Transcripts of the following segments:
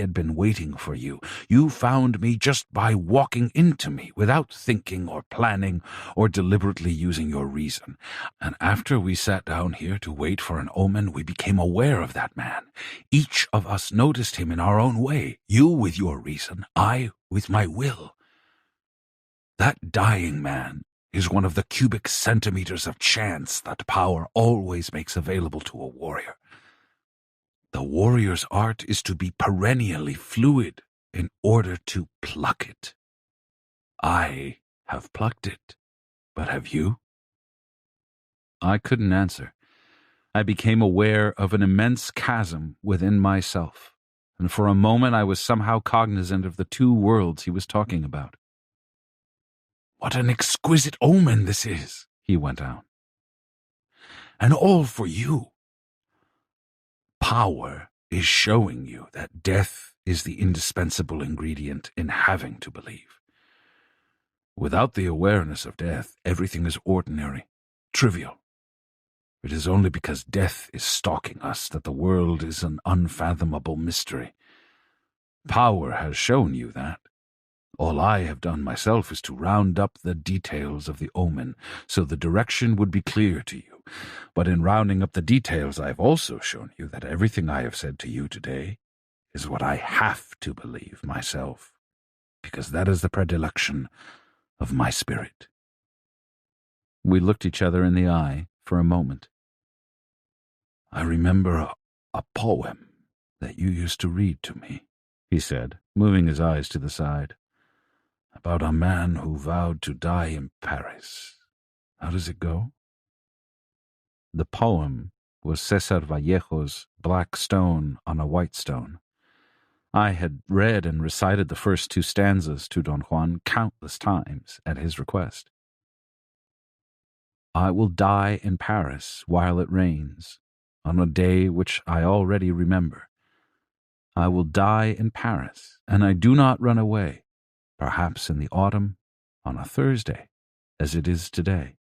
had been waiting for you. You found me just by walking into me, without thinking or planning or deliberately using your reason. And after we sat down here to wait for an omen, we became aware of that man. Each of us noticed him in our own way. You with your reason, I with my will. That dying man is one of the cubic centimeters of chance that power always makes available to a warrior. The warrior's art is to be perennially fluid in order to pluck it. I have plucked it, but have you? I couldn't answer. I became aware of an immense chasm within myself, and for a moment I was somehow cognizant of the two worlds he was talking about. What an exquisite omen this is, he went on. And all for you. Power is showing you that death is the indispensable ingredient in having to believe. Without the awareness of death, everything is ordinary, trivial. It is only because death is stalking us that the world is an unfathomable mystery. Power has shown you that. All I have done myself is to round up the details of the omen so the direction would be clear to you. But in rounding up the details, I have also shown you that everything I have said to you today is what I have to believe myself, because that is the predilection of my spirit. We looked each other in the eye for a moment. I remember a poem that you used to read to me, he said, moving his eyes to the side, about a man who vowed to die in Paris. How does it go? The poem was César Vallejo's Black Stone on a White Stone. I had read and recited the first two stanzas to Don Juan countless times at his request. I will die in Paris while it rains, on a day which I already remember. I will die in Paris, and I do not run away, perhaps in the autumn, on a Thursday, as it is today.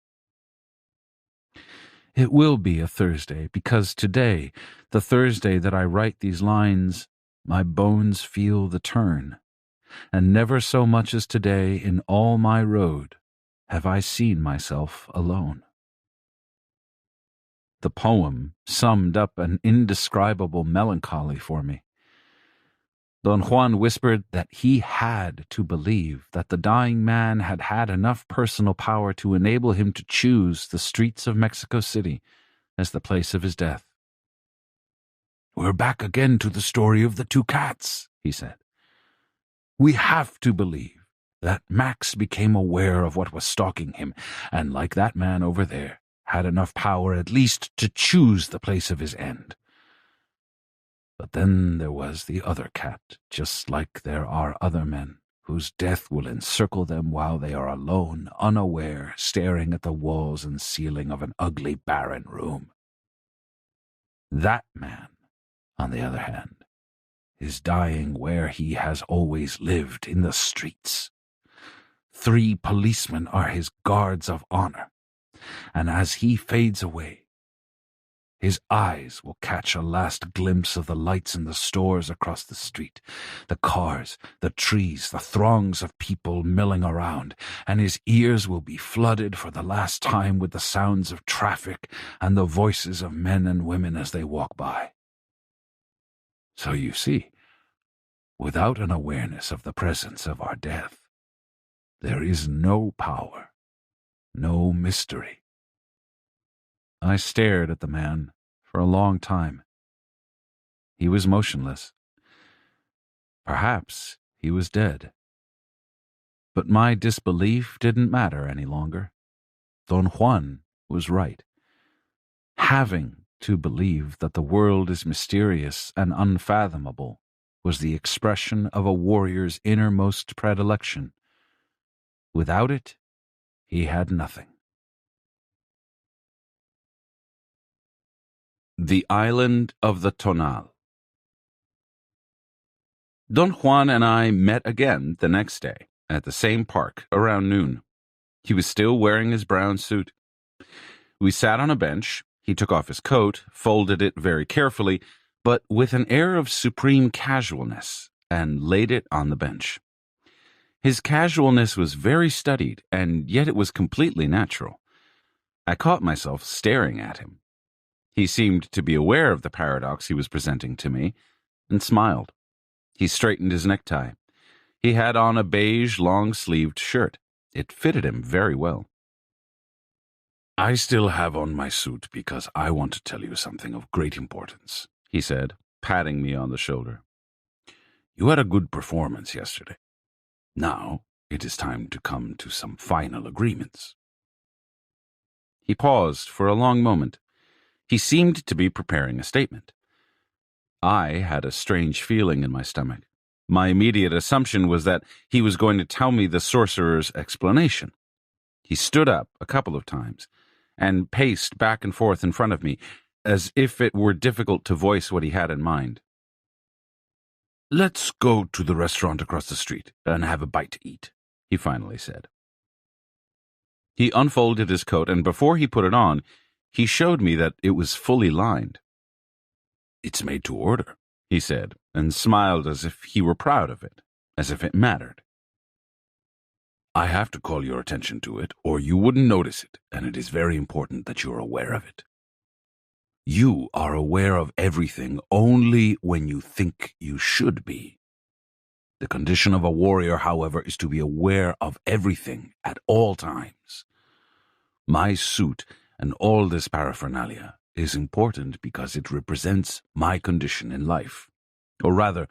It will be a Thursday, because today, the Thursday that I write these lines, my bones feel the turn, and never so much as today in all my road have I seen myself alone. The poem summed up an indescribable melancholy for me. Don Juan whispered that he had to believe that the dying man had had enough personal power to enable him to choose the streets of Mexico City as the place of his death. We're back again to the story of the two cats, he said. We have to believe that Max became aware of what was stalking him, and like that man over there, had enough power at least to choose the place of his end. But then there was the other cat, just like there are other men, whose death will encircle them while they are alone, unaware, staring at the walls and ceiling of an ugly, barren room. That man, on the other hand, is dying where he has always lived, in the streets. 3 policemen are his guards of honor, and as he fades away, his eyes will catch a last glimpse of the lights in the stores across the street, the cars, the trees, the throngs of people milling around, and his ears will be flooded for the last time with the sounds of traffic and the voices of men and women as they walk by. So you see, without an awareness of the presence of our death, there is no power, no mystery. I stared at the man for a long time. He was motionless. Perhaps he was dead. But my disbelief didn't matter any longer. Don Juan was right. Having to believe that the world is mysterious and unfathomable was the expression of a warrior's innermost predilection. Without it, he had nothing. The Island of the Tonal. Don Juan and I met again the next day at the same park around noon. He was still wearing his brown suit. We sat on a bench. He took off his coat, folded it very carefully, but with an air of supreme casualness, and laid it on the bench. His casualness was very studied, and yet it was completely natural. I caught myself staring at him. He seemed to be aware of the paradox he was presenting to me, and smiled. He straightened his necktie. He had on a beige, long-sleeved shirt. It fitted him very well. "I still have on my suit because I want to tell you something of great importance," he said, patting me on the shoulder. "You had a good performance yesterday. Now it is time to come to some final agreements." He paused for a long moment. He seemed to be preparing a statement. I had a strange feeling in my stomach. My immediate assumption was that he was going to tell me the sorcerer's explanation. He stood up a couple of times and paced back and forth in front of me, as if it were difficult to voice what he had in mind. "Let's go to the restaurant across the street and have a bite to eat," he finally said. He unfolded his coat, and before he put it on, he showed me that it was fully lined. "It's made to order," he said, and smiled as if he were proud of it, as if it mattered. "I have to call your attention to it, or you wouldn't notice it, and it is very important that you're aware of it. You are aware of everything only when you think you should be. The condition of a warrior, however, is to be aware of everything at all times. My suit and all this paraphernalia is important because it represents my condition in life, or rather,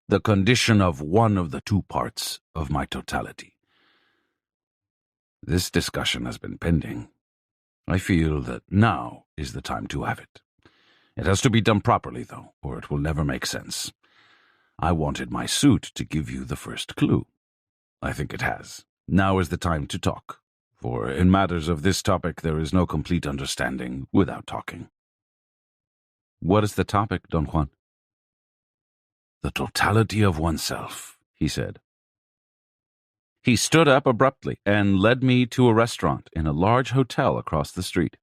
the condition of one of the two parts of my totality. This discussion has been pending. I feel that now is the time to have it. It has to be done properly, though, or it will never make sense. I wanted my suit to give you the first clue. I think it has. Now is the time to talk, for in matters of this topic there is no complete understanding without talking." "What is the topic, Don Juan?" "The totality of oneself," he said. He stood up abruptly and led me to a restaurant in a large hotel across the street.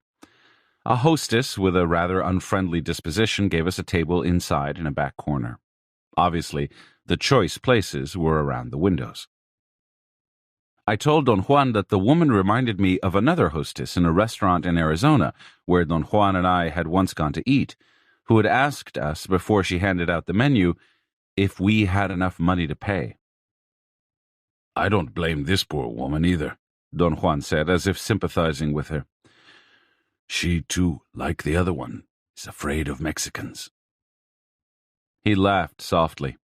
A hostess with a rather unfriendly disposition gave us a table inside in a back corner. Obviously, the choice places were around the windows. I told Don Juan that the woman reminded me of another hostess in a restaurant in Arizona where Don Juan and I had once gone to eat, who had asked us before she handed out the menu if we had enough money to pay. "I don't blame this poor woman either," Don Juan said, as if sympathizing with her. "She, too, like the other one, is afraid of Mexicans." He laughed softly.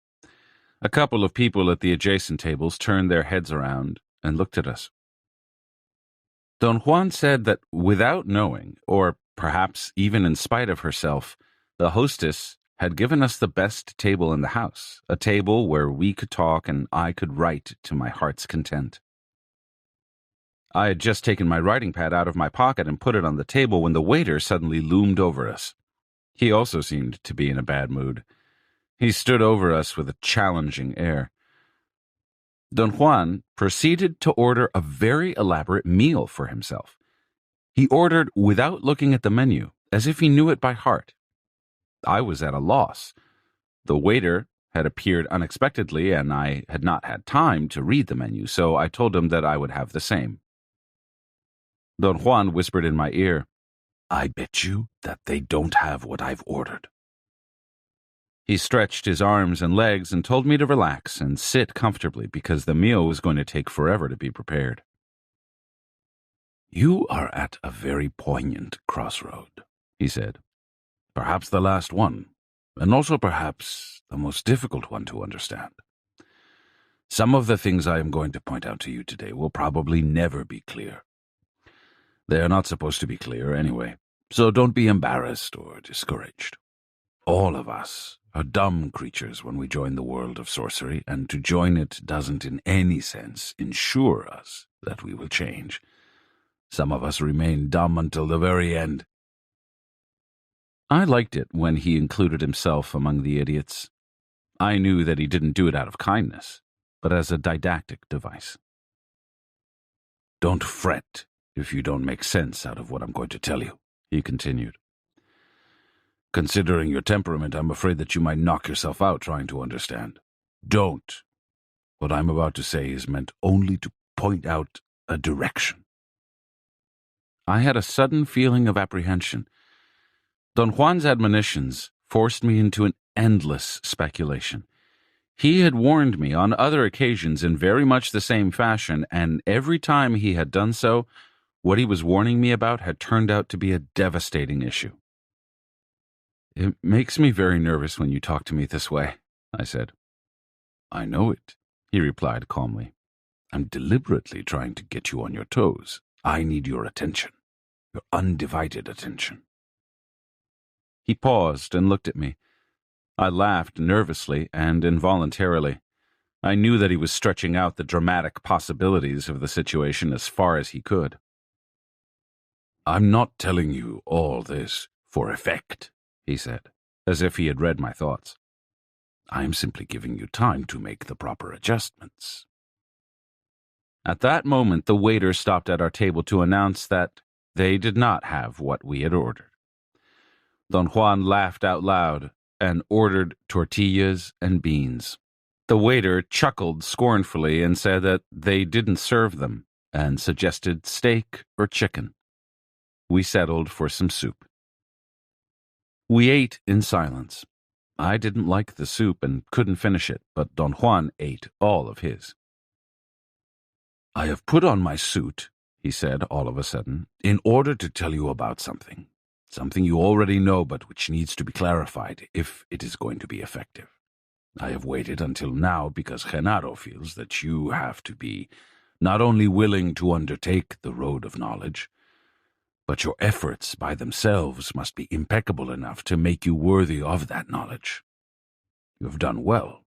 A couple of people at the adjacent tables turned their heads around and looked at us. Don Juan said that without knowing, or perhaps even in spite of herself, the hostess had given us the best table in the house, a table where we could talk and I could write to my heart's content. I had just taken my writing pad out of my pocket and put it on the table when the waiter suddenly loomed over us. He also seemed to be in a bad mood. He stood over us with a challenging air. Don Juan proceeded to order a very elaborate meal for himself. He ordered without looking at the menu, as if he knew it by heart. I was at a loss. The waiter had appeared unexpectedly, and I had not had time to read the menu, so I told him that I would have the same. Don Juan whispered in my ear, "I bet you that they don't have what I've ordered." He stretched his arms and legs and told me to relax and sit comfortably because the meal was going to take forever to be prepared. "You are at a very poignant crossroad," he said. "Perhaps the last one, and also perhaps the most difficult one to understand. Some of the things I am going to point out to you today will probably never be clear. They are not supposed to be clear anyway, so don't be embarrassed or discouraged. All of us are dumb creatures when we join the world of sorcery, and to join it doesn't in any sense ensure us that we will change. Some of us remain dumb until the very end." I liked it when he included himself among the idiots. I knew that he didn't do it out of kindness, but as a didactic device. "Don't fret if you don't make sense out of what I'm going to tell you," he continued. Considering your temperament, I'm afraid that you might knock yourself out trying to understand. Don't. What I'm about to say is meant only to point out a direction. I had a sudden feeling of apprehension. Don Juan's admonitions forced me into an endless speculation. He had warned me on other occasions in very much the same fashion, and every time he had done so, what he was warning me about had turned out to be a devastating issue. It makes me very nervous when you talk to me this way, I said. I know it, he replied calmly. I'm deliberately trying to get you on your toes. I need your attention, your undivided attention. He paused and looked at me. I laughed nervously and involuntarily. I knew that he was stretching out the dramatic possibilities of the situation as far as he could. I'm not telling you all this for effect, he said, as if he had read my thoughts. I am simply giving you time to make the proper adjustments. At that moment, the waiter stopped at our table to announce that they did not have what we had ordered. Don Juan laughed out loud and ordered tortillas and beans. The waiter chuckled scornfully and said that they didn't serve them, and suggested steak or chicken. We settled for some soup. We ate in silence. I didn't like the soup and couldn't finish it, but Don Juan ate all of his. I have put on my suit, he said all of a sudden, in order to tell you about something. Something you already know, but which needs to be clarified if it is going to be effective. I have waited until now because Genaro feels that you have to be not only willing to undertake the road of knowledge, but your efforts by themselves must be impeccable enough to make you worthy of that knowledge. You have done well.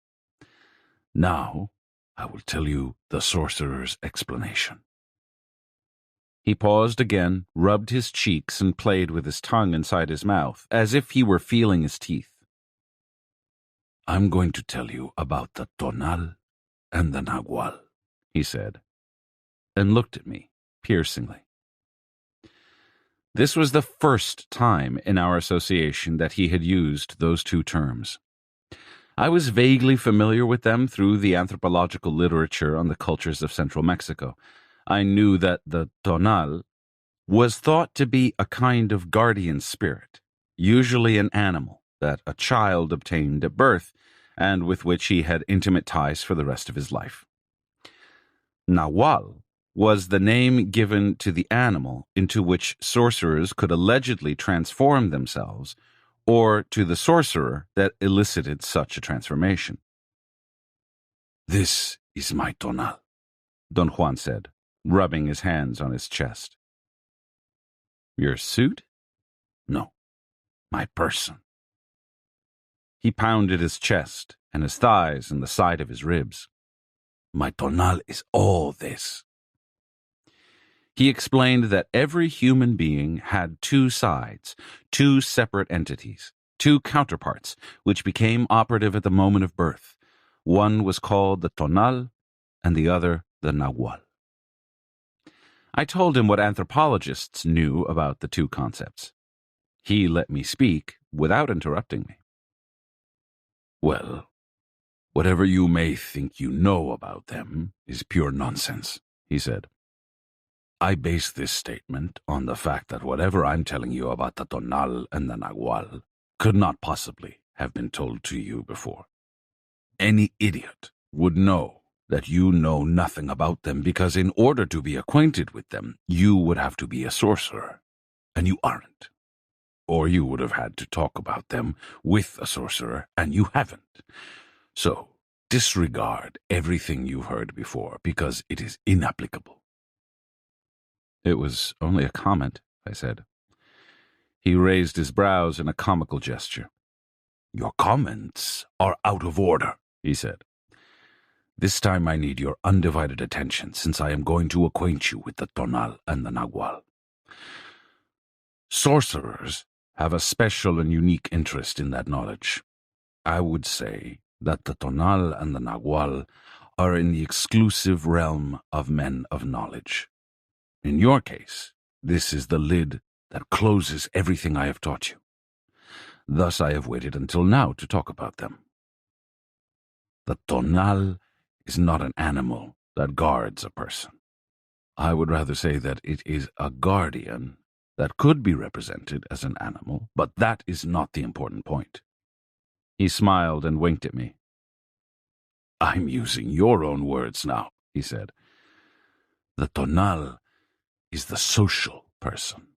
Now, I will tell you the sorcerer's explanation. He paused again, rubbed his cheeks, and played with his tongue inside his mouth, as if he were feeling his teeth. I'm going to tell you about the tonal and the nagual, he said, and looked at me piercingly. This was the first time in our association that he had used those two terms. I was vaguely familiar with them through the anthropological literature on the cultures of central Mexico. I knew that the tonal was thought to be a kind of guardian spirit, usually an animal that a child obtained at birth and with which he had intimate ties for the rest of his life. Nahual was the name given to the animal into which sorcerers could allegedly transform themselves, or to the sorcerer that elicited such a transformation. This is my tonal, Don Juan said, rubbing his hands on his chest. Your suit? No, my person. He pounded his chest and his thighs and the side of his ribs. My tonal is all this. He explained that every human being had two sides, two separate entities, two counterparts, which became operative at the moment of birth. One was called the tonal, and the other the nahual. I told him what anthropologists knew about the two concepts. He let me speak without interrupting me. Well, whatever you may think you know about them is pure nonsense, he said. I base this statement on the fact that whatever I'm telling you about the tonal and the nahual could not possibly have been told to you before. Any idiot would know that you know nothing about them because in order to be acquainted with them, you would have to be a sorcerer, and you aren't. Or you would have had to talk about them with a sorcerer, and you haven't. So, disregard everything you've heard before because it is inapplicable. It was only a comment, I said. He raised his brows in a comical gesture. Your comments are out of order, he said. This time I need your undivided attention, since I am going to acquaint you with the tonal and the nahual. Sorcerers have a special and unique interest in that knowledge. I would say that the tonal and the nahual are in the exclusive realm of men of knowledge. In your case, this is the lid that closes everything I have taught you. Thus I have waited until now to talk about them. The tonal is not an animal that guards a person. I would rather say that it is a guardian that could be represented as an animal, but that is not the important point. He smiled and winked at me. I'm using your own words now, he said. The tonal is the social person.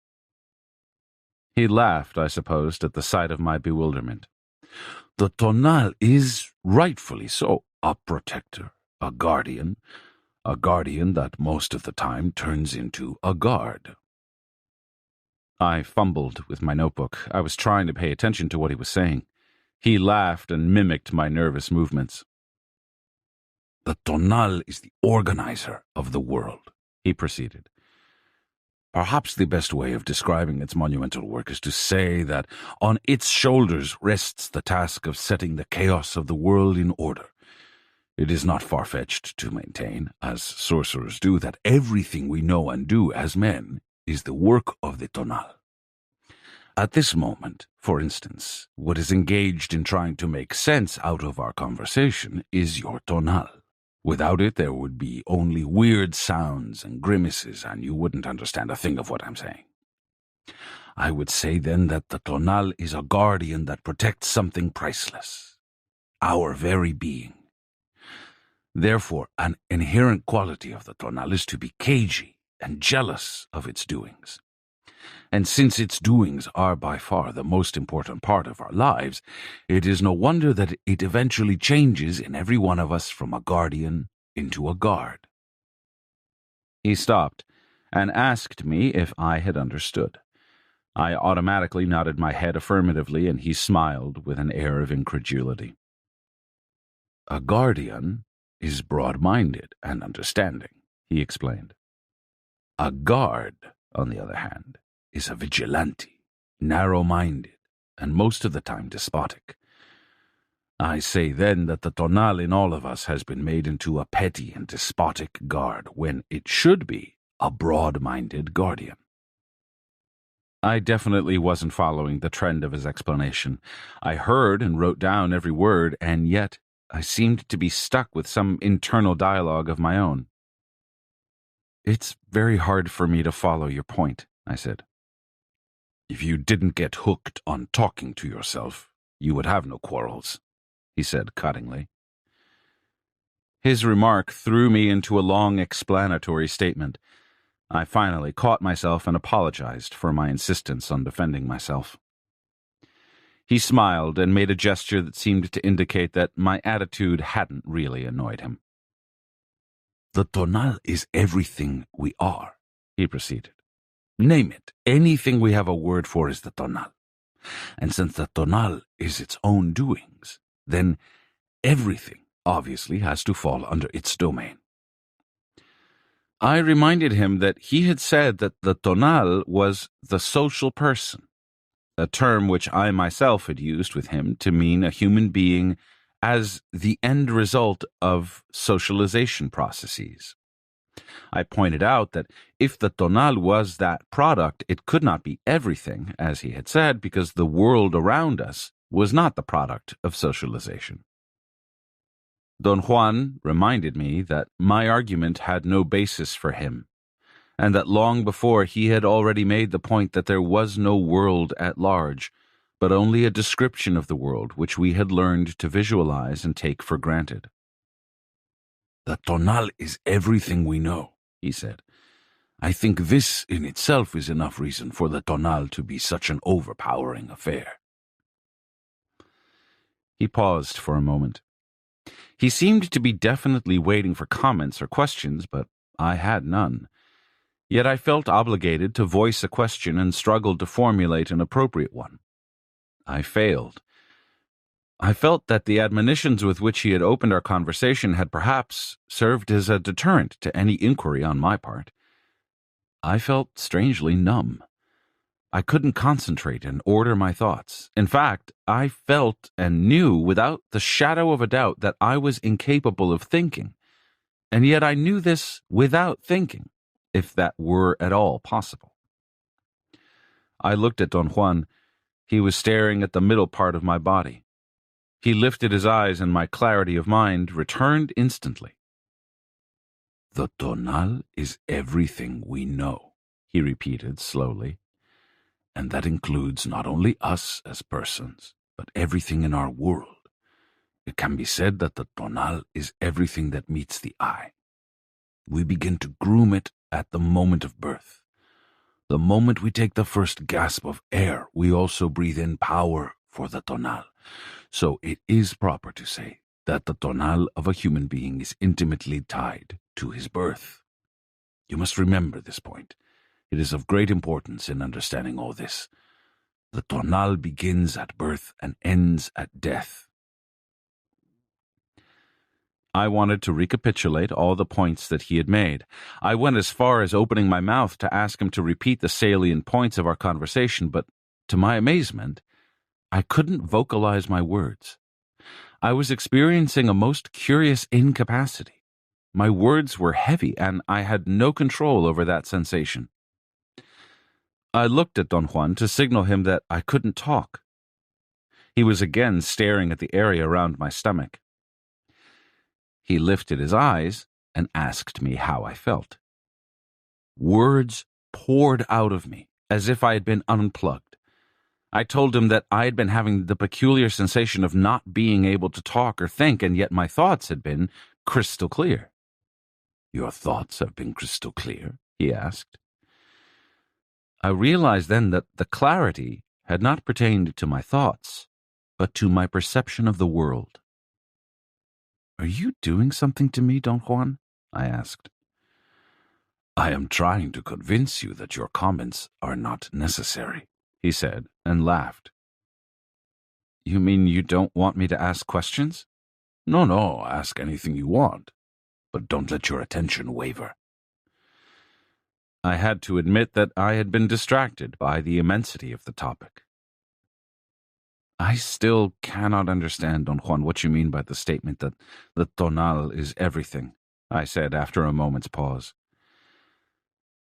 He laughed, I supposed, at the sight of my bewilderment. The tonal is, rightfully so, a protector, a guardian that most of the time turns into a guard. I fumbled with my notebook. I was trying to pay attention to what he was saying. He laughed and mimicked my nervous movements. The tonal is the organizer of the world, he proceeded. Perhaps the best way of describing its monumental work is to say that on its shoulders rests the task of setting the chaos of the world in order. It is not far-fetched to maintain, as sorcerers do, that everything we know and do as men is the work of the tonal. At this moment, for instance, what is engaged in trying to make sense out of our conversation is your tonal. Without it, there would be only weird sounds and grimaces, and you wouldn't understand a thing of what I'm saying. I would say then that the tonal is a guardian that protects something priceless, our very being. Therefore, an inherent quality of the tonal is to be cagey and jealous of its doings. And since its doings are by far the most important part of our lives, it is no wonder that it eventually changes in every one of us from a guardian into a guard. He stopped and asked me if I had understood. I automatically nodded my head affirmatively, and he smiled with an air of incredulity. A guardian is broad-minded and understanding, he explained. A guard, on the other hand, is a vigilante, narrow-minded, and most of the time despotic. I say then that the tonal in all of us has been made into a petty and despotic guard when it should be a broad-minded guardian. I definitely wasn't following the trend of his explanation. I heard and wrote down every word, and yet I seemed to be stuck with some internal dialogue of my own. It's very hard for me to follow your point, I said. If you didn't get hooked on talking to yourself, you would have no quarrels, he said cuttingly. His remark threw me into a long explanatory statement. I finally caught myself and apologized for my insistence on defending myself. He smiled and made a gesture that seemed to indicate that my attitude hadn't really annoyed him. The tonal is everything we are, he proceeded. Name it. Anything we have a word for is the tonal. And since the tonal is its own doings, then everything obviously has to fall under its domain. I reminded him that he had said that the tonal was the social person, a term which I myself had used with him to mean a human being as the end result of socialization processes. I pointed out that if the tonal was that product, it could not be everything, as he had said, because the world around us was not the product of socialization. Don Juan reminded me that my argument had no basis for him, and that long before he had already made the point that there was no world at large, but only a description of the world which we had learned to visualize and take for granted. The tonal is everything we know, he said. I think this in itself is enough reason for the tonal to be such an overpowering affair. He paused for a moment. He seemed to be definitely waiting for comments or questions, but I had none. Yet I felt obligated to voice a question and struggled to formulate an appropriate one. I failed. I felt that the admonitions with which he had opened our conversation had perhaps served as a deterrent to any inquiry on my part. I felt strangely numb. I couldn't concentrate and order my thoughts. In fact, I felt and knew without the shadow of a doubt that I was incapable of thinking. And yet I knew this without thinking, if that were at all possible. I looked at Don Juan. He was staring at the middle part of my body. He lifted his eyes and my clarity of mind returned instantly. "The tonal is everything we know," he repeated slowly. "And that includes not only us as persons, but everything in our world. It can be said that the tonal is everything that meets the eye. We begin to groom it at the moment of birth. The moment we take the first gasp of air, we also breathe in power for the tonal. So it is proper to say that the tonal of a human being is intimately tied to his birth. You must remember this point. It is of great importance in understanding all this. The tonal begins at birth and ends at death." I wanted to recapitulate all the points that he had made. I went as far as opening my mouth to ask him to repeat the salient points of our conversation, but to my amazement, I couldn't vocalize my words. I was experiencing a most curious incapacity. My words were heavy, and I had no control over that sensation. I looked at Don Juan to signal him that I couldn't talk. He was again staring at the area around my stomach. He lifted his eyes and asked me how I felt. Words poured out of me as if I had been unplugged. I told him that I had been having the peculiar sensation of not being able to talk or think, and yet my thoughts had been crystal clear. "Your thoughts have been crystal clear?" he asked. I realized then that the clarity had not pertained to my thoughts, but to my perception of the world. "Are you doing something to me, Don Juan?" I asked. "I am trying to convince you that your comments are not necessary," he said, and laughed. "You mean you don't want me to ask questions?" No, ask anything you want, but don't let your attention waver." I had to admit that I had been distracted by the immensity of the topic. "I still cannot understand, Don Juan, what you mean by the statement that the tonal is everything," I said after a moment's pause.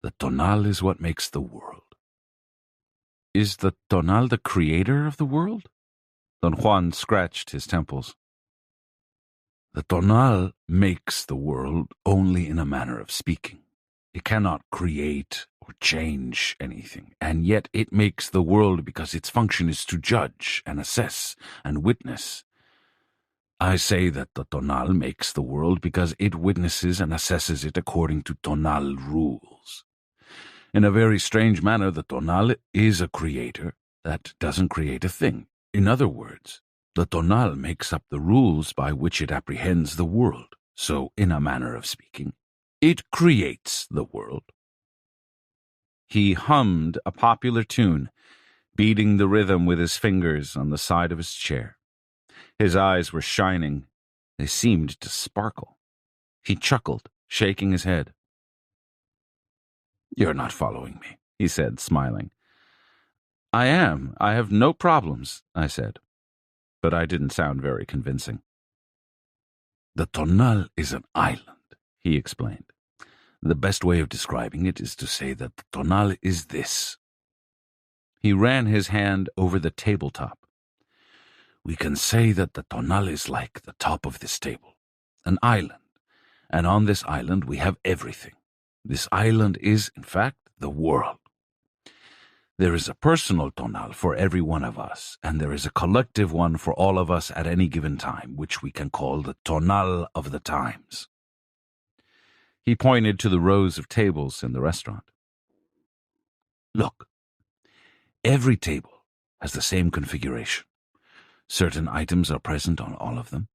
"The tonal is what makes the world." "Is the tonal the creator of the world?" Don Juan scratched his temples. "The tonal makes the world only in a manner of speaking. It cannot create or change anything, and yet it makes the world because its function is to judge and assess and witness. I say that the tonal makes the world because it witnesses and assesses it according to tonal rules. In a very strange manner, the tonal is a creator that doesn't create a thing. In other words, the tonal makes up the rules by which it apprehends the world. So, in a manner of speaking, it creates the world." He hummed a popular tune, beating the rhythm with his fingers on the side of his chair. His eyes were shining. They seemed to sparkle. He chuckled, shaking his head. "You're not following me," he said, smiling. "I am. I have no problems," I said. But I didn't sound very convincing. "The tonal is an island," he explained. "The best way of describing it is to say that the tonal is this." He ran his hand over the tabletop. "We can say that the tonal is like the top of this table, an island, and on this island we have everything. This island is, in fact, the world. There is a personal tonal for every one of us, and there is a collective one for all of us at any given time, which we can call the tonal of the times." He pointed to the rows of tables in the restaurant. "Look, every table has the same configuration. Certain items are present on all of them.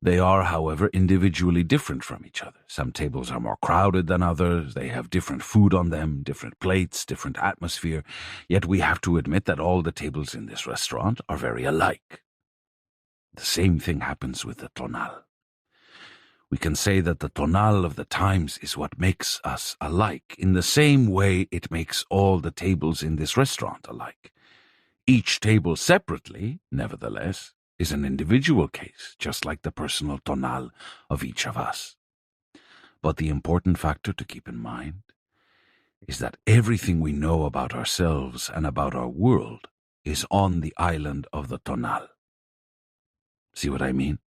They are, however, individually different from each other. Some tables are more crowded than others. They have different food on them, different plates, different atmosphere. Yet we have to admit that all the tables in this restaurant are very alike. The same thing happens with the tonal. We can say that the tonal of the times is what makes us alike, in the same way it makes all the tables in this restaurant alike. Each table separately, nevertheless, is an individual case, just like the personal tonal of each of us. But the important factor to keep in mind is that everything we know about ourselves and about our world is on the island of the tonal. See what I mean?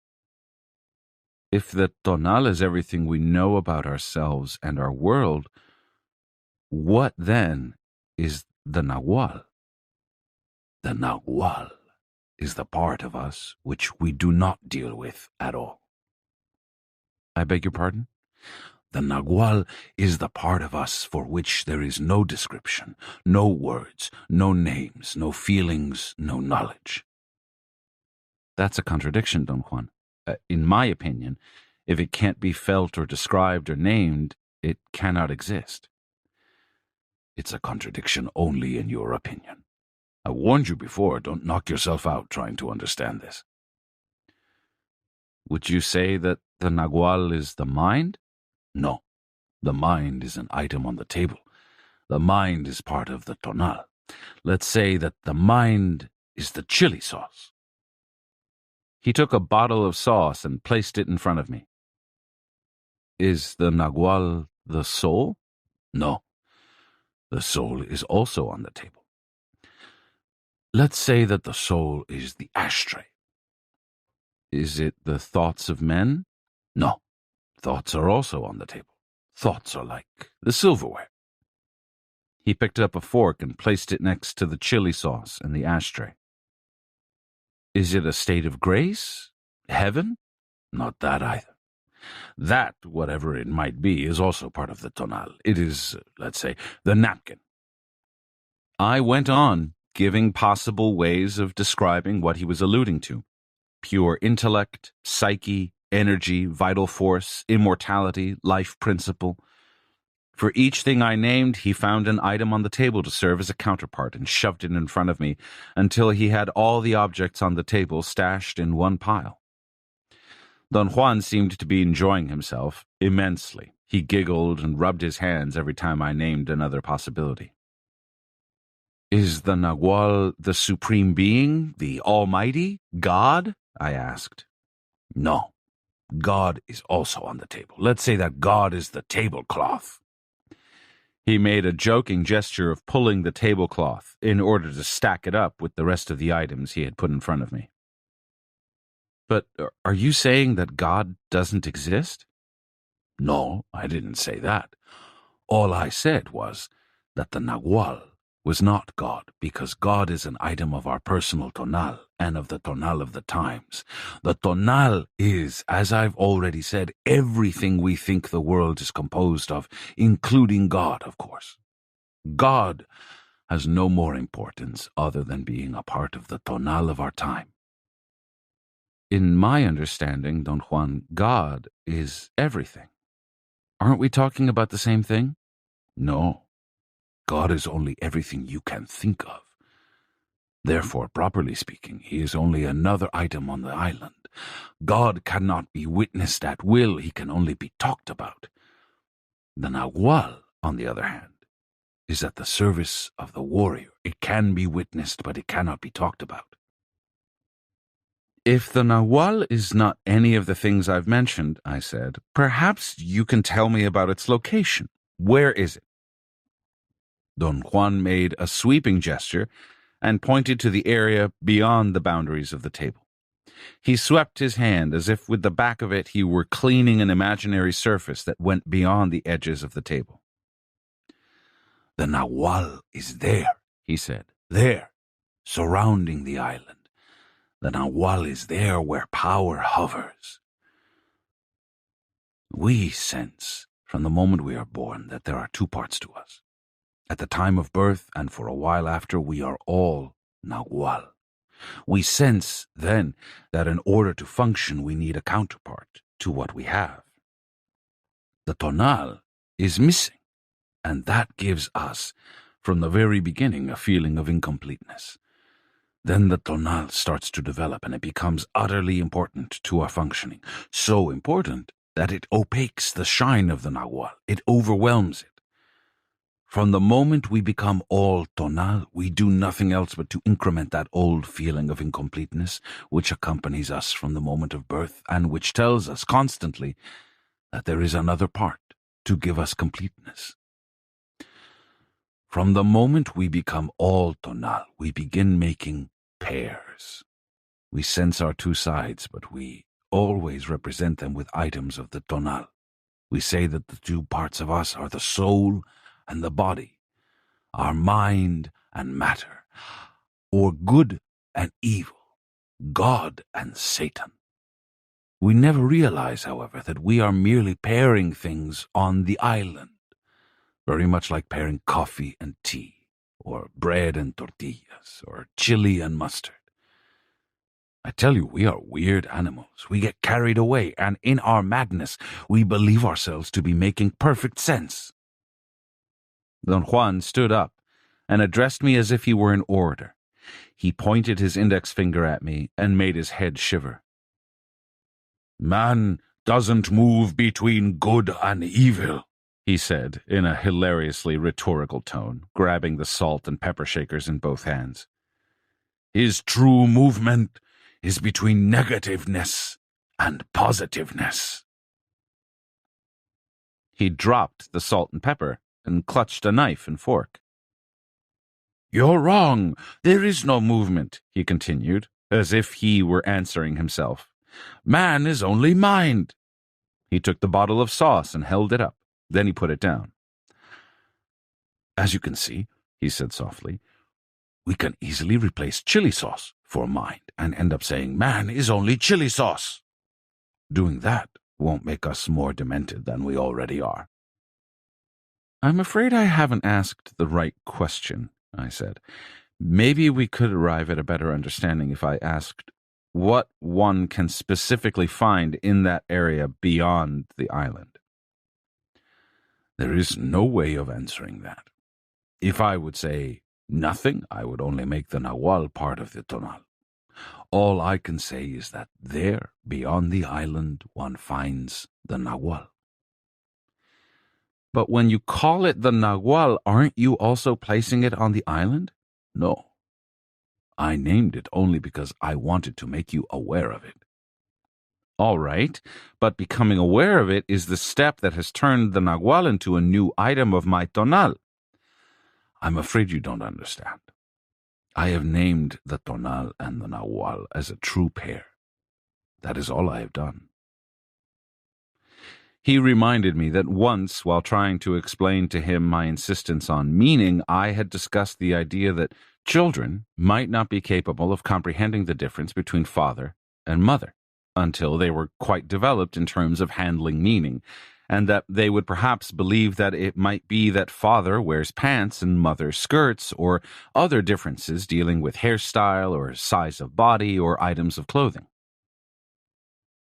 If the tonal is everything we know about ourselves and our world, what then is the nahual? The nahual is the part of us which we do not deal with at all. I beg your pardon? The nahual is the part of us for which there is no description, no words, no names, no feelings, no knowledge. That's a contradiction, Don Juan. In my opinion, if it can't be felt or described or named, it cannot exist. It's a contradiction only in your opinion. I warned you before, don't knock yourself out trying to understand this. Would you say that the nahual is the mind? No. The mind is an item on the table. The mind is part of the tonal. Let's say that the mind is the chili sauce. He took a bottle of sauce and placed it in front of me. Is the nahual the soul? No. The soul is also on the table. Let's say that the soul is the ashtray. Is it the thoughts of men? No. Thoughts are also on the table. Thoughts are like the silverware. He picked up a fork and placed it next to the chili sauce and the ashtray. Is it a state of grace? Heaven? Not that either. That, whatever it might be, is also part of the tonal. It is, let's say, the napkin. I went on, giving possible ways of describing what he was alluding to. Pure intellect, psyche, energy, vital force, immortality, life principle. For each thing I named, he found an item on the table to serve as a counterpart and shoved it in front of me until he had all the objects on the table stashed in one pile. Don Juan seemed to be enjoying himself immensely. He giggled and rubbed his hands every time I named another possibility. Is the nahual the supreme being, the almighty, God? I asked. No. God is also on the table. Let's say that God is the tablecloth. He made a joking gesture of pulling the tablecloth in order to stack it up with the rest of the items he had put in front of me. But are you saying that God doesn't exist? No, I didn't say that. All I said was that the nahual was not God, because God is an item of our personal tonal and of the tonal of the times. The tonal is, as I've already said, everything we think the world is composed of, including God, of course. God has no more importance other than being a part of the tonal of our time. In my understanding, Don Juan, God is everything. Aren't we talking about the same thing? No. God is only everything you can think of. Therefore, properly speaking, he is only another item on the island. God cannot be witnessed at will, he can only be talked about. The nahual, on the other hand, is at the service of the warrior. It can be witnessed, but it cannot be talked about. If the nahual is not any of the things I've mentioned, I said, perhaps you can tell me about its location. Where is it? Don Juan made a sweeping gesture and pointed to the area beyond the boundaries of the table. He swept his hand as if with the back of it he were cleaning an imaginary surface that went beyond the edges of the table. The nahual is there, he said, there, surrounding the island. The nahual is there where power hovers. We sense from the moment we are born that there are two parts to us. At the time of birth and for a while after, we are all nahual. We sense, then, that in order to function, we need a counterpart to what we have. The tonal is missing, and that gives us, from the very beginning, a feeling of incompleteness. Then the tonal starts to develop, and it becomes utterly important to our functioning. So important that it opaques the shine of the nahual. It overwhelms it. From the moment we become all tonal, we do nothing else but to increment that old feeling of incompleteness which accompanies us from the moment of birth and which tells us constantly that there is another part to give us completeness. From the moment we become all tonal, we begin making pairs. We sense our two sides, but we always represent them with items of the tonal. We say that the two parts of us are the soul and the body, our mind and matter, or good and evil, God and Satan. We never realize, however, that we are merely pairing things on the island, very much like pairing coffee and tea, or bread and tortillas, or chili and mustard. I tell you, we are weird animals. We get carried away, and in our madness, we believe ourselves to be making perfect sense. Don Juan stood up and addressed me as if he were an orator. He pointed his index finger at me and made his head shiver. Man doesn't move between good and evil, he said in a hilariously rhetorical tone, grabbing the salt and pepper shakers in both hands. His true movement is between negativeness and positiveness. He dropped the salt and pepper and clutched a knife and fork. You're wrong. There is no movement, he continued, as if he were answering himself. Man is only mind. He took the bottle of sauce and held it up. Then he put it down. As you can see, he said softly, we can easily replace chili sauce for mind and end up saying man is only chili sauce. Doing that won't make us more demented than we already are. I'm afraid I haven't asked the right question, I said. Maybe we could arrive at a better understanding if I asked what one can specifically find in that area beyond the island. There is no way of answering that. If I would say nothing, I would only make the Nahual part of the tonal. All I can say is that there, beyond the island, one finds the Nahual. But when you call it the Nahual, aren't you also placing it on the island? No. I named it only because I wanted to make you aware of it. All right, but becoming aware of it is the step that has turned the Nahual into a new item of my tonal. I'm afraid you don't understand. I have named the tonal and the Nahual as a true pair. That is all I have done. He reminded me that once, while trying to explain to him my insistence on meaning, I had discussed the idea that children might not be capable of comprehending the difference between father and mother until they were quite developed in terms of handling meaning, and that they would perhaps believe that it might be that father wears pants and mother skirts, or other differences dealing with hairstyle or size of body or items of clothing.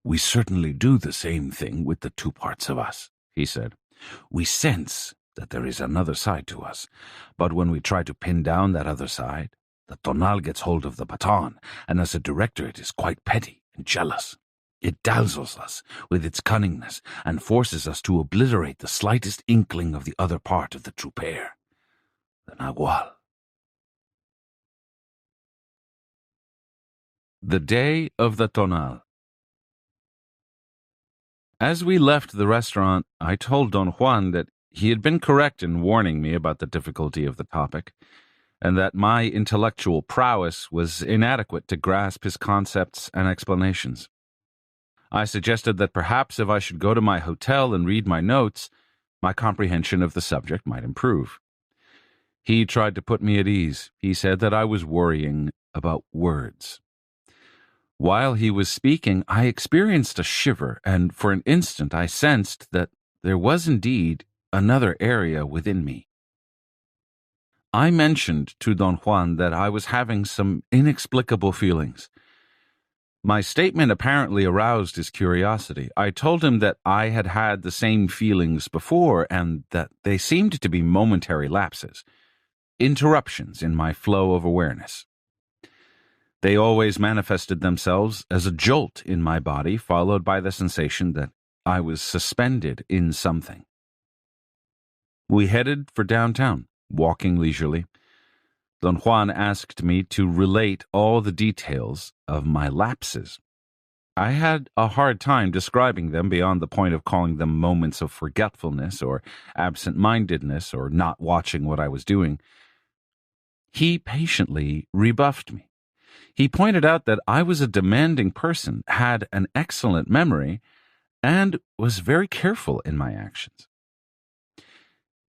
We certainly do the same thing with the two parts of us, he said. We sense that there is another side to us, but when we try to pin down that other side, the tonal gets hold of the baton, and as a director it is quite petty and jealous. It dazzles us with its cunningness and forces us to obliterate the slightest inkling of the other part of the true pair, the Nahual. The Day of the Tonal. As we left the restaurant, I told Don Juan that he had been correct in warning me about the difficulty of the topic, and that my intellectual prowess was inadequate to grasp his concepts and explanations. I suggested that perhaps if I should go to my hotel and read my notes, my comprehension of the subject might improve. He tried to put me at ease. He said that I was worrying about words. While he was speaking, I experienced a shiver, and for an instant I sensed that there was indeed another area within me. I mentioned to Don Juan that I was having some inexplicable feelings. My statement apparently aroused his curiosity. I told him that I had had the same feelings before, and that they seemed to be momentary lapses, interruptions in my flow of awareness. They always manifested themselves as a jolt in my body, followed by the sensation that I was suspended in something. We headed for downtown, walking leisurely. Don Juan asked me to relate all the details of my lapses. I had a hard time describing them beyond the point of calling them moments of forgetfulness or absent-mindedness or not watching what I was doing. He patiently rebuffed me. He pointed out that I was a demanding person, had an excellent memory, and was very careful in my actions.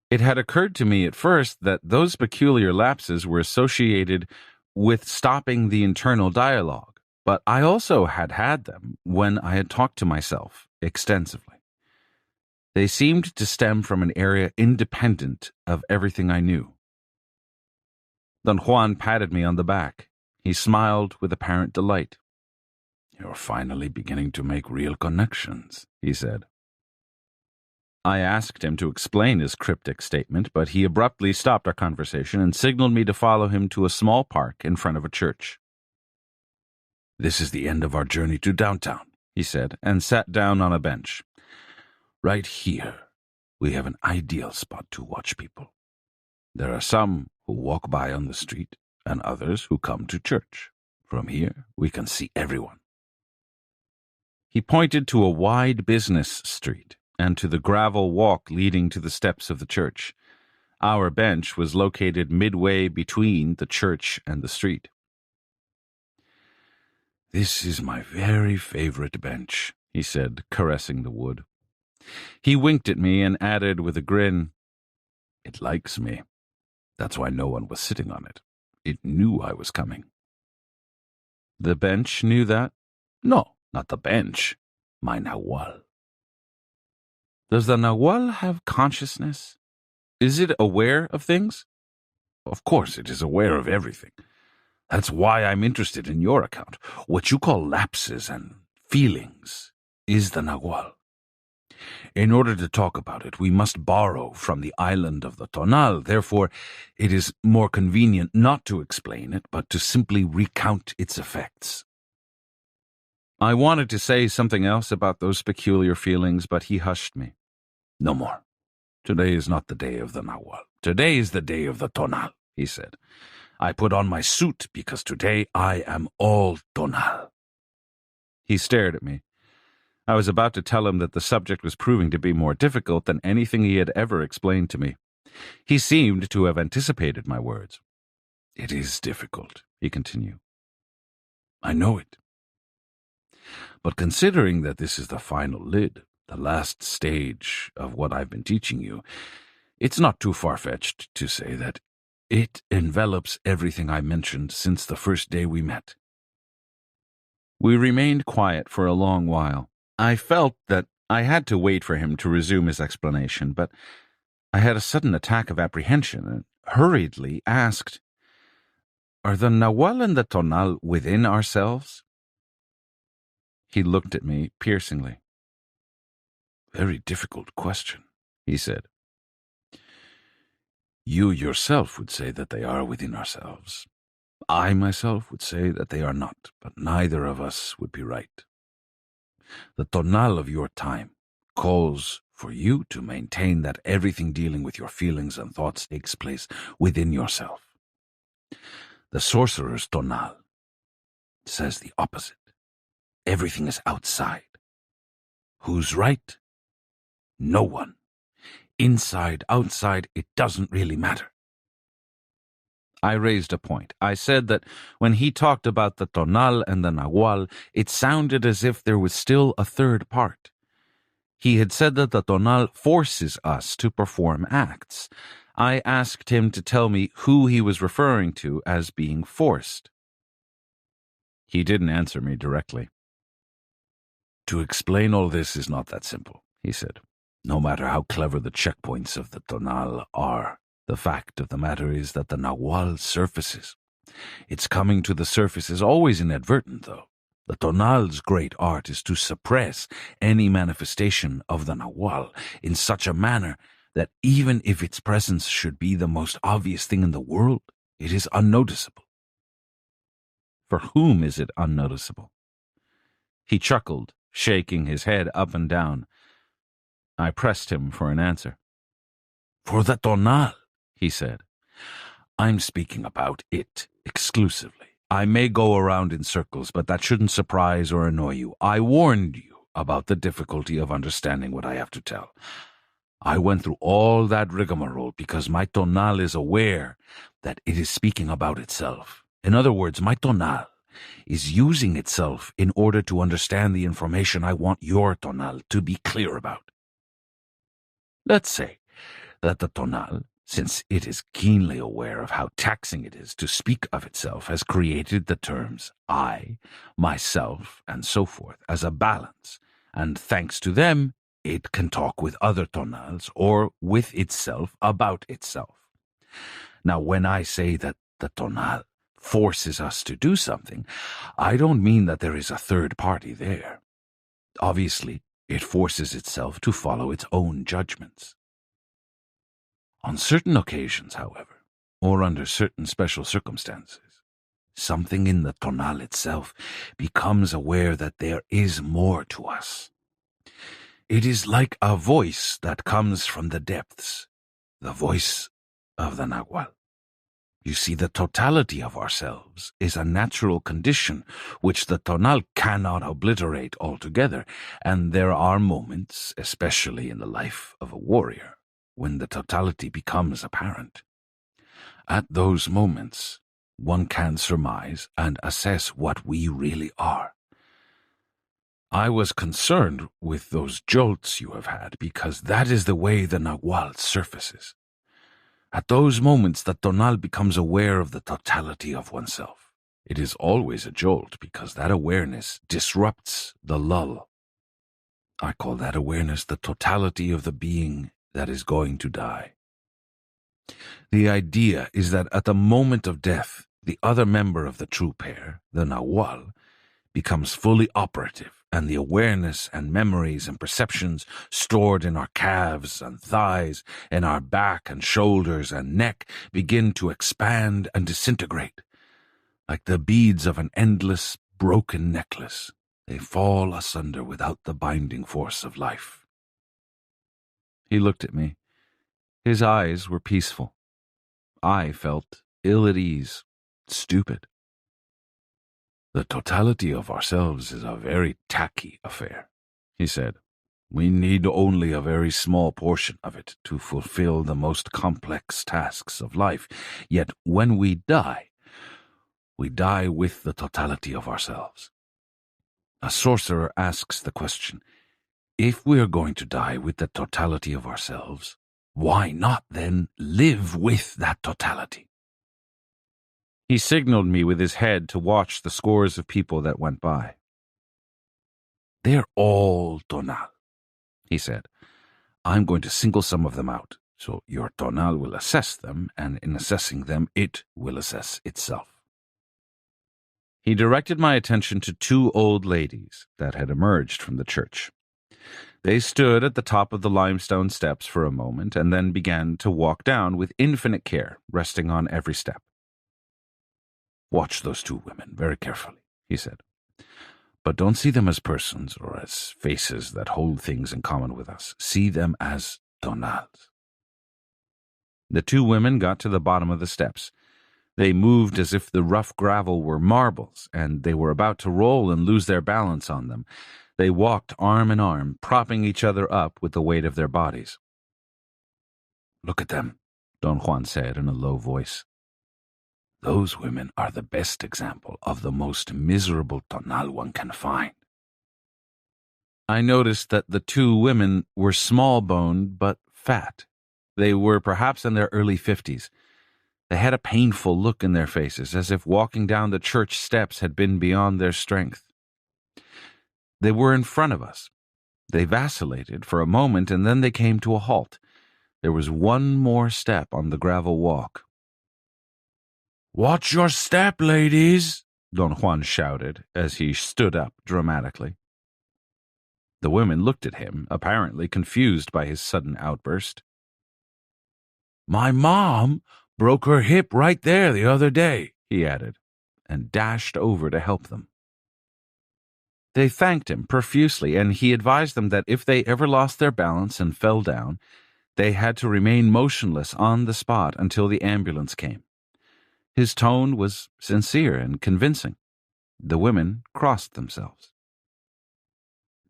It had occurred to me at first that those peculiar lapses were associated with stopping the internal dialogue, but I also had them when I had talked to myself extensively. They seemed to stem from an area independent of everything I knew. Don Juan patted me on the back. He smiled with apparent delight. "You're finally beginning to make real connections," he said. I asked him to explain his cryptic statement, but he abruptly stopped our conversation and signaled me to follow him to a small park in front of a church. "This is the end of our journey to downtown," he said, and sat down on a bench. "Right here, we have an ideal spot to watch people. There are some who walk by on the street and others who come to church. From here, we can see everyone." He pointed to a wide business street and to the gravel walk leading to the steps of the church. Our bench was located midway between the church and the street. "This is my very favorite bench," he said, caressing the wood. He winked at me and added with a grin, "It likes me. That's why no one was sitting on it. It knew I was coming." "The bench knew that?" "No, not the bench. My Nahual." "Does the Nahual have consciousness? Is it aware of things?" "Of course it is aware of everything. That's why I'm interested in your account. What you call lapses and feelings is the Nahual. In order to talk about it, we must borrow from the island of the Tonal. Therefore, it is more convenient not to explain it, but to simply recount its effects." I wanted to say something else about those peculiar feelings, but he hushed me. "No more. Today is not the day of the Nahual. Today is the day of the Tonal," he said. "I put on my suit because today I am all Tonal." He stared at me. I was about to tell him that the subject was proving to be more difficult than anything he had ever explained to me. He seemed to have anticipated my words. "It is difficult," he continued. "I know it. But considering that this is the final lid, the last stage of what I've been teaching you, it's not too far-fetched to say that it envelops everything I mentioned since the first day we met." We remained quiet for a long while. I felt that I had to wait for him to resume his explanation, but I had a sudden attack of apprehension and hurriedly asked, "Are the Nahual and the Tonal within ourselves?" He looked at me piercingly. "Very difficult question," he said. "You yourself would say that they are within ourselves. I myself would say that they are not, but neither of us would be right. The Tonal of your time calls for you to maintain that everything dealing with your feelings and thoughts takes place within yourself. The sorcerer's Tonal says the opposite. Everything is outside. Who's right? No one. Inside, outside, it doesn't really matter." I raised a point. I said that when he talked about the Tonal and the Nahual, it sounded as if there was still a third part. He had said that the Tonal forces us to perform acts. I asked him to tell me who he was referring to as being forced. He didn't answer me directly. "To explain all this is not that simple," he said. "No matter how clever the checkpoints of the Tonal are, the fact of the matter is that the Nahual surfaces. Its coming to the surface is always inadvertent, though. The Tonal's great art is to suppress any manifestation of the Nahual in such a manner that even if its presence should be the most obvious thing in the world, it is unnoticeable." "For whom is it unnoticeable?" He chuckled, shaking his head up and down. I pressed him for an answer. "For the Tonal," he said. "I'm speaking about it exclusively. I may go around in circles, but that shouldn't surprise or annoy you. I warned you about the difficulty of understanding what I have to tell. I went through all that rigmarole because my tonal is aware that it is speaking about itself. In other words, my tonal is using itself in order to understand the information I want your tonal to be clear about. Let's say that the tonal, since it is keenly aware of how taxing it is to speak of itself, has created the terms I, myself, and so forth as a balance, and thanks to them, it can talk with other tonals or with itself about itself. Now, when I say that the tonal forces us to do something, I don't mean that there is a third party there. Obviously, it forces itself to follow its own judgments. On certain occasions, however, or under certain special circumstances, something in the tonal itself becomes aware that there is more to us. It is like a voice that comes from the depths, the voice of the Nahual. You see, the totality of ourselves is a natural condition which the tonal cannot obliterate altogether, and there are moments, especially in the life of a warrior, when the totality becomes apparent. At those moments, one can surmise and assess what we really are. I was concerned with those jolts you have had because that is the way the Nahual surfaces. At those moments, the tonal becomes aware of the totality of oneself. It is always a jolt because that awareness disrupts the lull. I call that awareness the totality of the being that is going to die. The idea is that at the moment of death, the other member of the true pair, the Nahual, becomes fully operative, and the awareness and memories and perceptions stored in our calves and thighs, in our back and shoulders and neck begin to expand and disintegrate. Like the beads of an endless, broken necklace, they fall asunder without the binding force of life. He looked at me. His eyes were peaceful. I felt ill at ease, stupid. The totality of ourselves is a very tacky affair, he said. We need only a very small portion of it to fulfill the most complex tasks of life. Yet when we die with the totality of ourselves. A sorcerer asks the question, if we are going to die with the totality of ourselves, why not then live with that totality? He signaled me with his head to watch the scores of people that went by. They're all tonal, he said. I'm going to single some of them out, so your tonal will assess them, and in assessing them, it will assess itself. He directed my attention to two old ladies that had emerged from the church. They stood at the top of the limestone steps for a moment, and then began to walk down with infinite care, resting on every step. Watch those two women very carefully, he said. But don't see them as persons or as faces that hold things in common with us. See them as tonals. The two women got to the bottom of the steps. They moved as if the rough gravel were marbles, and they were about to roll and lose their balance on them. They walked arm in arm, propping each other up with the weight of their bodies. Look at them, Don Juan said in a low voice. Those women are the best example of the most miserable tonal one can find. I noticed that the two women were small-boned but fat. They were perhaps in their early 50s. They had a painful look in their faces, as if walking down the church steps had been beyond their strength. They were in front of us. They vacillated for a moment, and then they came to a halt. There was one more step on the gravel walk. "Watch your step, ladies," Don Juan shouted as he stood up dramatically. The women looked at him, apparently confused by his sudden outburst. "My mom broke her hip right there the other day," he added, and dashed over to help them. They thanked him profusely, and he advised them that if they ever lost their balance and fell down, they had to remain motionless on the spot until the ambulance came. His tone was sincere and convincing. The women crossed themselves.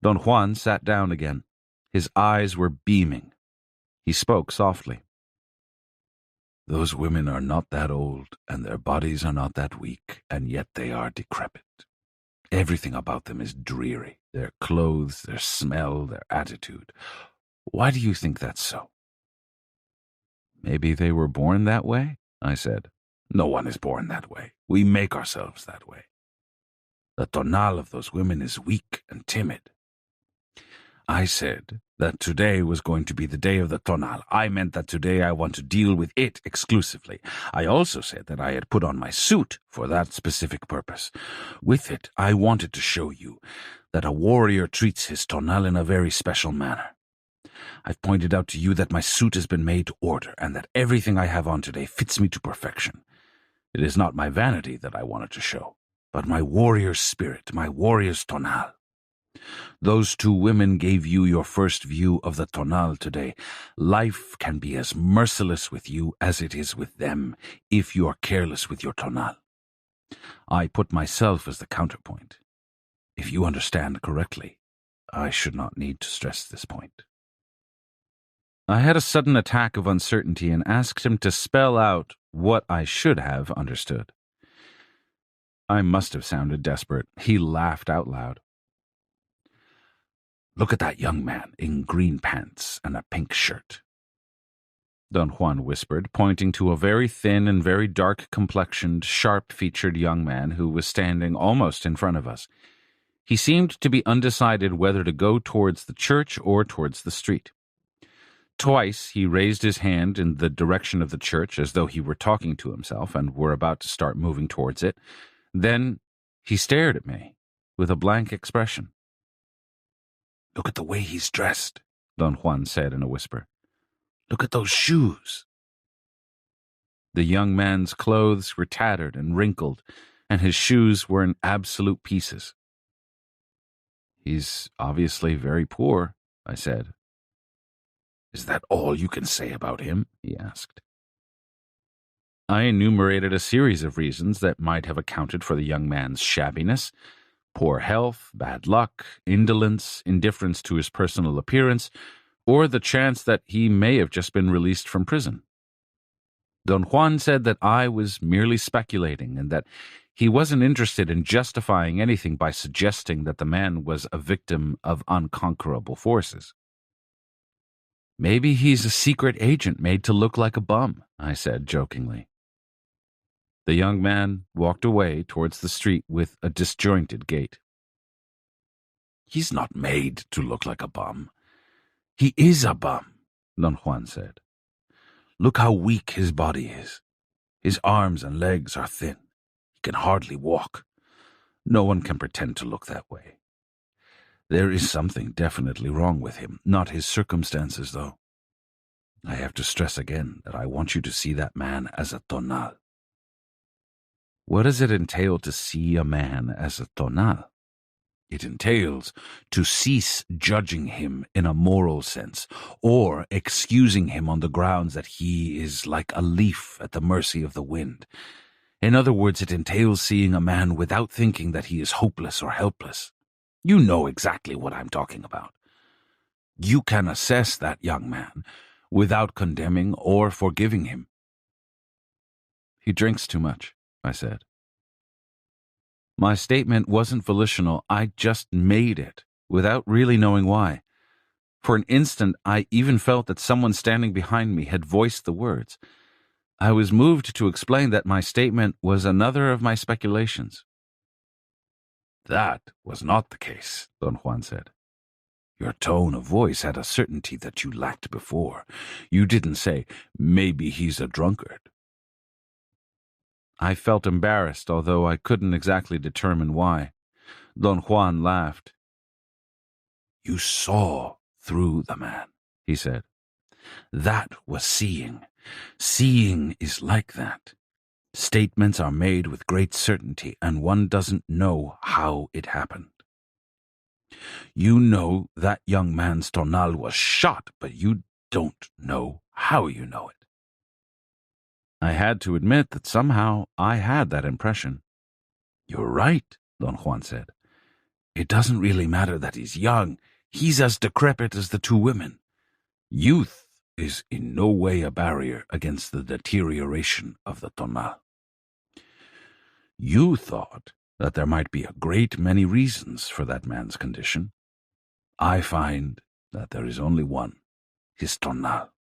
Don Juan sat down again. His eyes were beaming. He spoke softly. Those women are not that old, and their bodies are not that weak, and yet they are decrepit. Everything about them is dreary. Their clothes, their smell, their attitude. Why do you think that's so? Maybe they were born that way, I said. No one is born that way. We make ourselves that way. The tonal of those women is weak and timid. I said that today was going to be the day of the tonal. I meant that today I want to deal with it exclusively. I also said that I had put on my suit for that specific purpose. With it, I wanted to show you that a warrior treats his tonal in a very special manner. I've pointed out to you that my suit has been made to order and that everything I have on today fits me to perfection. It is not my vanity that I wanted to show, but my warrior's spirit, my warrior's tonal. Those two women gave you your first view of the tonal today. Life can be as merciless with you as it is with them if you are careless with your tonal. I put myself as the counterpoint. If you understand correctly, I should not need to stress this point. I had a sudden attack of uncertainty and asked him to spell out what I should have understood. I must have sounded desperate. He laughed out loud. Look at that young man in green pants and a pink shirt. Don Juan whispered, pointing to a very thin and very dark-complexioned, sharp-featured young man who was standing almost in front of us. He seemed to be undecided whether to go towards the church or towards the street. Twice he raised his hand in the direction of the church as though he were talking to himself and were about to start moving towards it. Then he stared at me with a blank expression. Look at the way he's dressed, Don Juan said in a whisper. Look at those shoes. The young man's clothes were tattered and wrinkled, and his shoes were in absolute pieces. He's obviously very poor, I said. Is that all you can say about him? He asked. I enumerated a series of reasons that might have accounted for the young man's shabbiness: poor health, bad luck, indolence, indifference to his personal appearance, or the chance that he may have just been released from prison. Don Juan said that I was merely speculating and that he wasn't interested in justifying anything by suggesting that the man was a victim of unconquerable forces. Maybe he's a secret agent made to look like a bum, I said jokingly. The young man walked away towards the street with a disjointed gait. He's not made to look like a bum. He is a bum, Don Juan said. Look how weak his body is. His arms and legs are thin. He can hardly walk. No one can pretend to look that way. There is something definitely wrong with him, not his circumstances, though. I have to stress again that I want you to see that man as a tonal. What does it entail to see a man as a tonal? It entails to cease judging him in a moral sense, or excusing him on the grounds that he is like a leaf at the mercy of the wind. In other words, it entails seeing a man without thinking that he is hopeless or helpless. You know exactly what I'm talking about. You can assess that young man without condemning or forgiving him. He drinks too much, I said. My statement wasn't volitional. I just made it, without really knowing why. For an instant, I even felt that someone standing behind me had voiced the words. I was moved to explain that my statement was another of my speculations. That was not the case, Don Juan said. Your tone of voice had a certainty that you lacked before. You didn't say, maybe he's a drunkard. I felt embarrassed, although I couldn't exactly determine why. Don Juan laughed. You saw through the man, he said. That was seeing. Seeing is like that. Statements are made with great certainty, and one doesn't know how it happened. You know that young man's tonal was shot, but you don't know how you know it. I had to admit that somehow I had that impression. "You're right," Don Juan said. "It doesn't really matter that he's young. He's as decrepit as the two women. Youth is in no way a barrier against the deterioration of the tonal." "You thought that there might be a great many reasons for that man's condition. I find that there is only one, his tonal.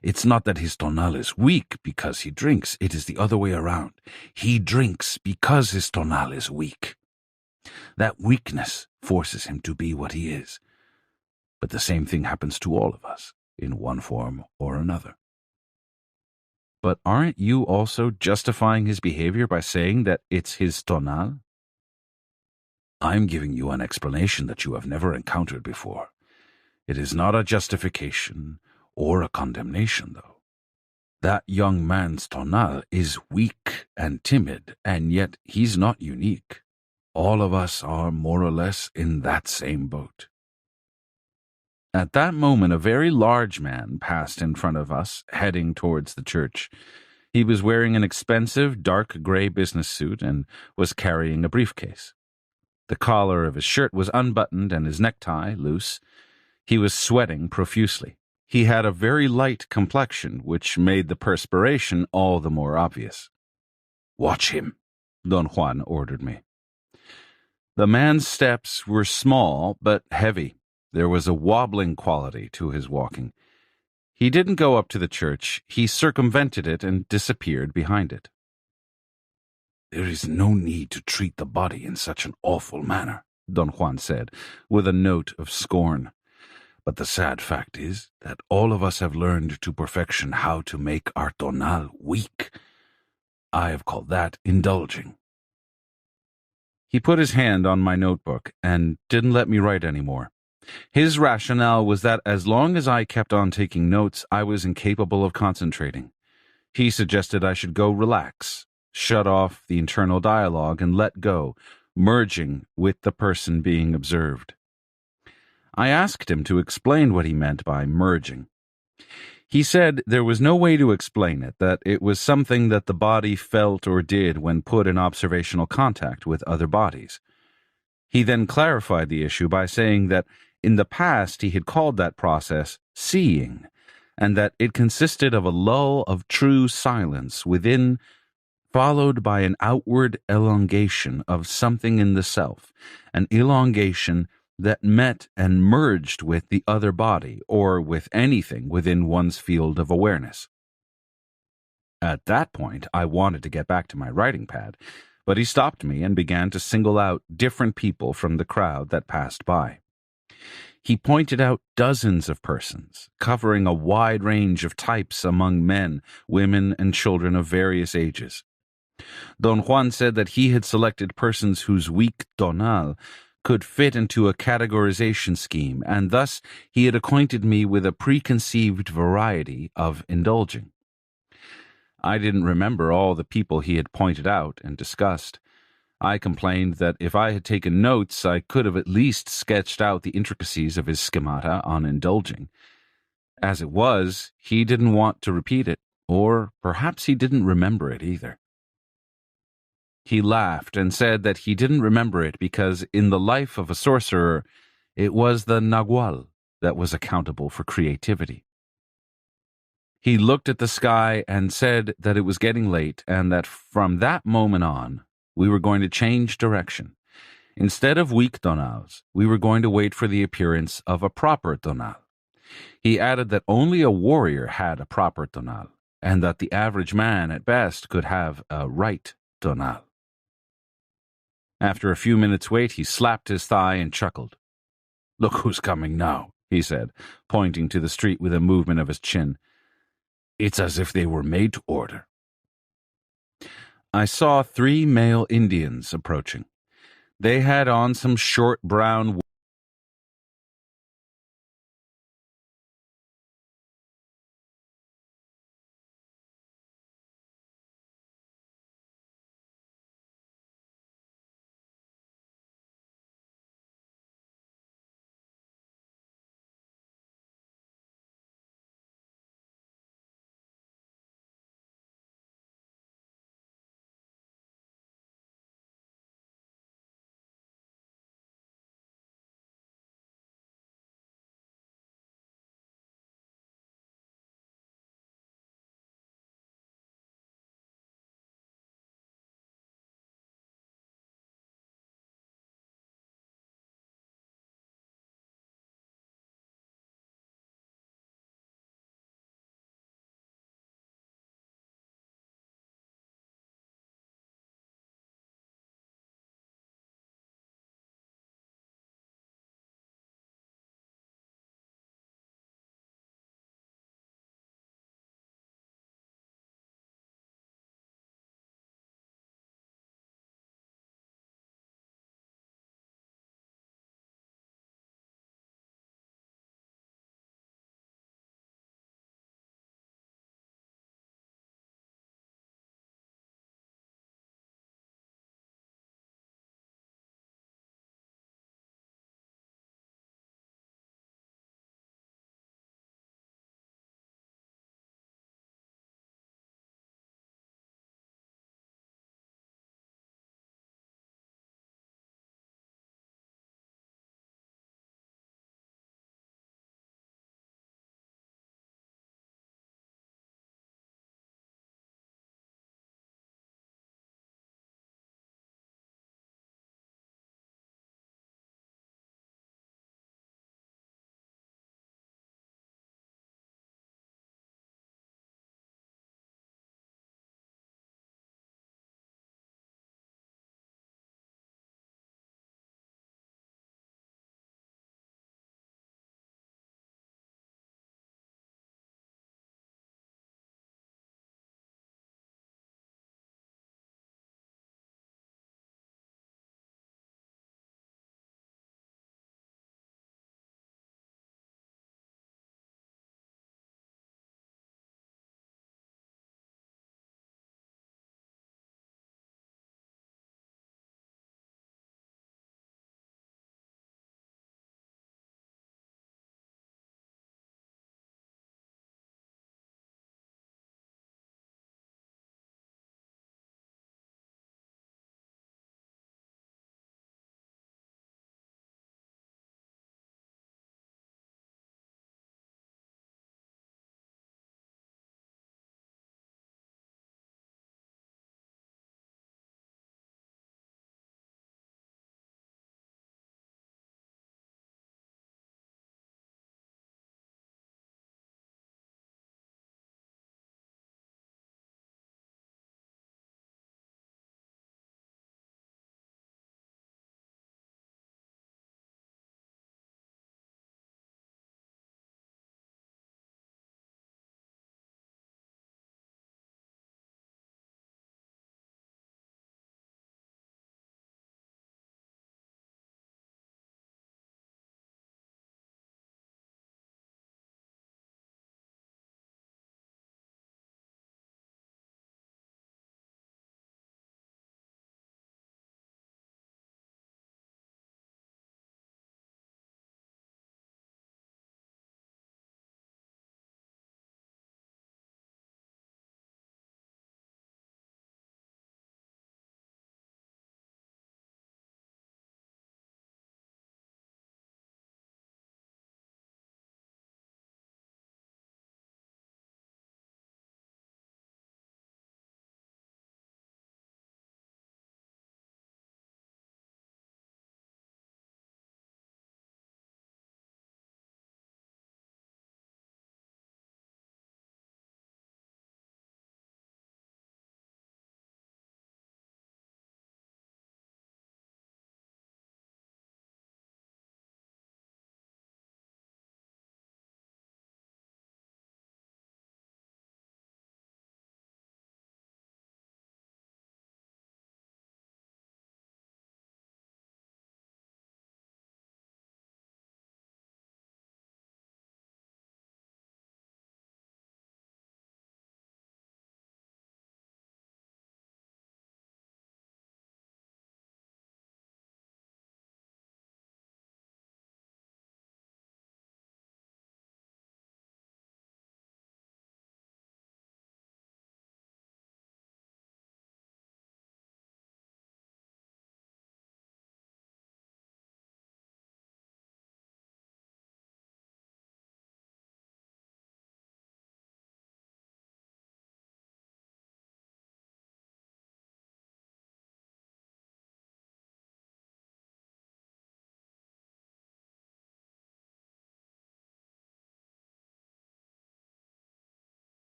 It's not that his tonal is weak because he drinks, it is the other way around. He drinks because his tonal is weak. That weakness forces him to be what he is. But the same thing happens to all of us, in one form or another." "But aren't you also justifying his behavior by saying that it's his tonal?" "I'm giving you an explanation that you have never encountered before. It is not a justification or a condemnation, though. That young man's tonal is weak and timid, and yet he's not unique. All of us are more or less in that same boat." At that moment, a very large man passed in front of us, heading towards the church. He was wearing an expensive, dark gray business suit and was carrying a briefcase. The collar of his shirt was unbuttoned and his necktie loose. He was sweating profusely. He had a very light complexion, which made the perspiration all the more obvious. "Watch him," Don Juan ordered me. The man's steps were small but heavy. There was a wobbling quality to his walking. He didn't go up to the church. He circumvented it and disappeared behind it. "There is no need to treat the body in such an awful manner," Don Juan said, with a note of scorn. "But the sad fact is that all of us have learned to perfection how to make our tonal weak. I have called that indulging." He put his hand on my notebook and didn't let me write any more. His rationale was that as long as I kept on taking notes, I was incapable of concentrating. He suggested I should go relax, shut off the internal dialogue, and let go, merging with the person being observed. I asked him to explain what he meant by merging. He said there was no way to explain it, that it was something that the body felt or did when put in observational contact with other bodies. He then clarified the issue by saying that in the past he had called that process seeing, and that it consisted of a lull of true silence within, followed by an outward elongation of something in the self, an elongation that met and merged with the other body or with anything within one's field of awareness. At that point, I wanted to get back to my writing pad, but he stopped me and began to single out different people from the crowd that passed by. He pointed out dozens of persons, covering a wide range of types among men, women, and children of various ages. Don Juan said that he had selected persons whose weak tonal could fit into a categorization scheme, and thus he had acquainted me with a preconceived variety of indulging. I didn't remember all the people he had pointed out and discussed. I complained that if I had taken notes, I could have at least sketched out the intricacies of his schemata on indulging. As it was, he didn't want to repeat it, or perhaps he didn't remember it either. He laughed and said that he didn't remember it because in the life of a sorcerer, it was the nagual that was accountable for creativity. He looked at the sky and said that it was getting late and that from that moment on, we were going to change direction. Instead of weak tonals, we were going to wait for the appearance of a proper tonal. He added that only a warrior had a proper tonal, and that the average man at best could have a right tonal. After a few minutes' wait, he slapped his thigh and chuckled. "Look who's coming now," he said, pointing to the street with a movement of his chin. "It's as if they were made to order." I saw 3 male Indians approaching. They had on some short brown